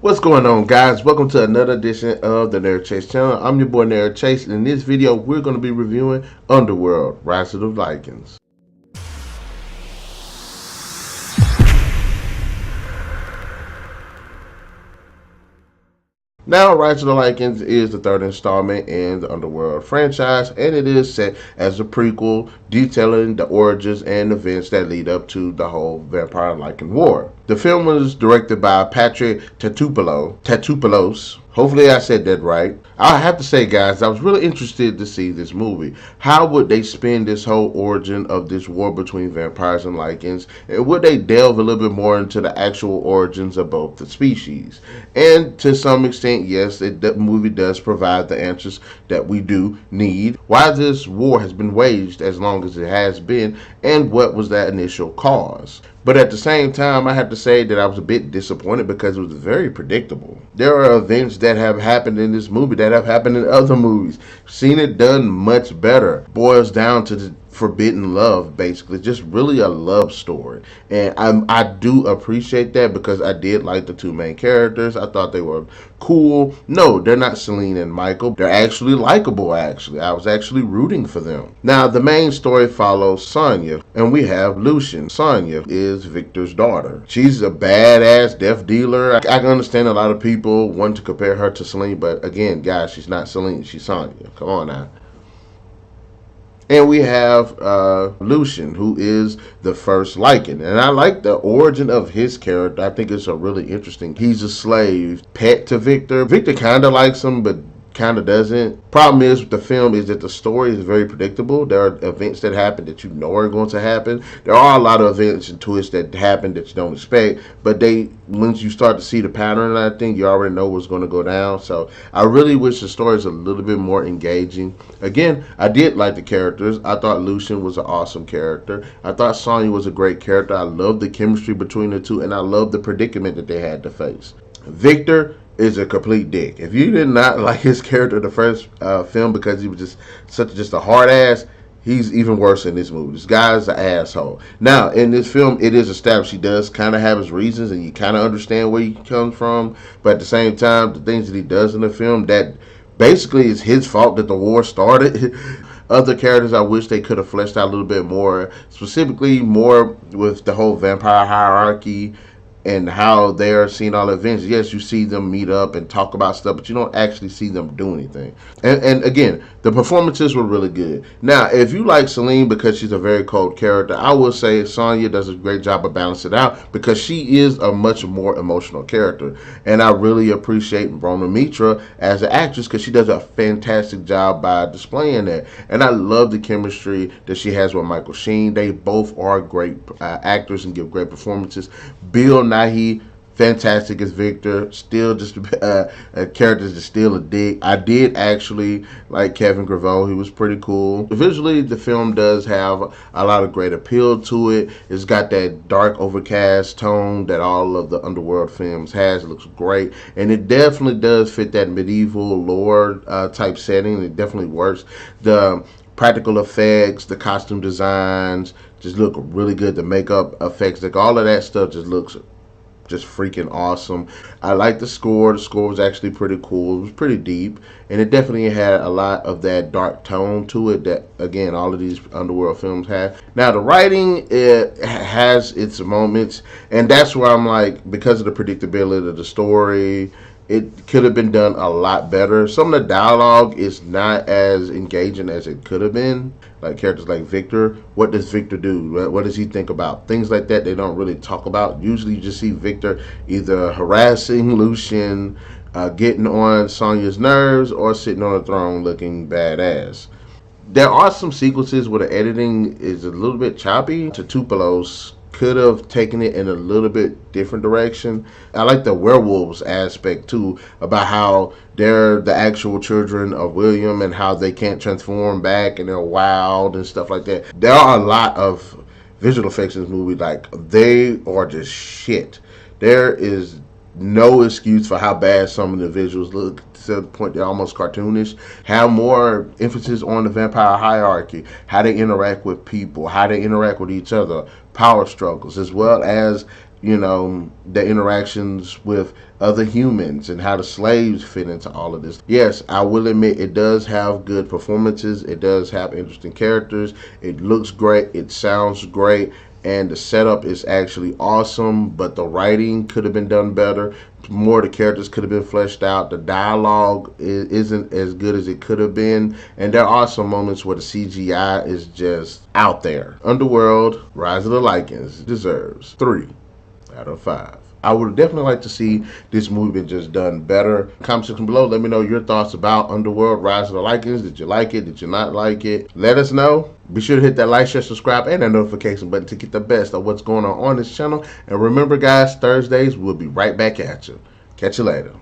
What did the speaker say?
What's going on, guys? Welcome to another edition of the Narik Chase channel. I'm your boy Narik Chase, and in this video we're going to be reviewing Underworld, Rise of the Lycans. Now, Rise of the Lycans is the third installment in the Underworld franchise, and it is set as a prequel detailing the origins and events that lead up to the whole Vampire-Lycan war. The film was directed by Patrick Tatopoulos. Hopefully I said that right. I have to say, guys, I was really interested to see this movie. How would they spin this whole origin of this war between vampires and Lycans? And would they delve a little bit more into the actual origins of both the species? And to some extent, yes, the movie does provide the answers that we do need. Why this war has been waged as long as it has been, and what was that initial cause? But at the same time, I have to say that I was a bit disappointed because it was very predictable. There are events that have happened in this movie that have happened in other movies. Seen it done much better. Boils down to the forbidden love, basically. Just really a love story. And I do appreciate that because I did like the two main characters. I thought they were cool. No, they're not Celine and Michael. They're actually likable, actually. I was actually rooting for them. Now, the main story follows Sonja, and we have Lucian. Sonja is Victor's daughter. She's a badass death dealer. I can understand a lot of people want to compare her to Celine, but again, guys, she's not Celine. She's Sonja. Come on now. And we have Lucian, who is the first Lycan. And I like the origin of his character. I think it's a really interesting. He's a slave pet to Victor. Victor kind of likes him, but kind of doesn't. Problem is with the film is that the story is very predictable. There are events that happen that you know are going to happen. There are a lot of events and twists that happen that you don't expect, but once you start to see the pattern, I think you already know what's going to go down. So I really wish the story is a little bit more engaging. Again, I did like the characters. I thought Lucian was an awesome character. I thought Sonja was a great character. I loved the chemistry between the two, and I loved the predicament that they had to face. Victor is a complete dick. If you did not like his character in the first film because he was just a hard ass, he's even worse in this movie. This guy's an asshole. Now, in this film, it is established he does kind of have his reasons, and you kind of understand where he comes from. But at the same time, the things that he does in the film, that basically is his fault that the war started. Other characters I wish they could have fleshed out a little bit more, specifically more with the whole vampire hierarchy and how they are seeing all the events. Yes, you see them meet up and talk about stuff, but you don't actually see them do anything. And again, the performances were really good. Now, if you like Celine because she's a very cold character, I will say Sonja does a great job of balancing it out because she is a much more emotional character. And I really appreciate Rhona Mitra as an actress because she does a fantastic job by displaying that. And I love the chemistry that she has with Michael Sheen. They both are great actors and give great performances. Nighy, fantastic as Victor. Still just a character that's still a dick. I did actually like Kevin Grevioux. He was pretty cool. Visually, the film does have a lot of great appeal to it. It's got that dark, overcast tone that all of the Underworld films has. It looks great. And it definitely does fit that medieval lore type setting. It definitely works. The practical effects, the costume designs just look really good. The makeup effects, like all of that stuff just looks just freaking awesome. I like the score. The score was actually pretty cool. It was pretty deep, and it definitely had a lot of that dark tone to it that, again, all of these Underworld films have. Now, the writing, it has its moments, and that's where I'm like, because of the predictability of the story, it could have been done a lot better. Some of the dialogue is not as engaging as it could have been. Like characters like Victor, what does Victor do? What does he think about? Things like that they don't really talk about. Usually you just see Victor either harassing Lucian, getting on Sonja's nerves, or sitting on a throne looking badass. There are some sequences where the editing is a little bit choppy. Tatopoulos could have taken it in a little bit different direction. I like the werewolves aspect too, about how they're the actual children of William and how they can't transform back and they're wild and stuff like that. There are a lot of visual effects in this movie, like they are just shit. There is no excuse for how bad some of the visuals look, to the point they're almost cartoonish. Have more emphasis on the vampire hierarchy, how they interact with people, how they interact with each other, power struggles, as well as you know, the interactions with other humans and how the slaves fit into all of this. Yes, I will admit it does have good performances. It does have interesting characters. It looks great. It sounds great. And the setup is actually awesome, but the writing could have been done better. More of the characters could have been fleshed out. The dialogue isn't as good as it could have been. And there are some moments where the CGI is just out there. Underworld, Rise of the Lycans deserves 3 out of 5. I would definitely like to see this movie just done better. Comment section below. Let me know your thoughts about Underworld, Rise of the Lycans. Did you like it? Did you not like it? Let us know. Be sure to hit that like, share, subscribe, and that notification button to get the best of what's going on this channel. And remember, guys, Thursdays, we'll be right back at you. Catch you later.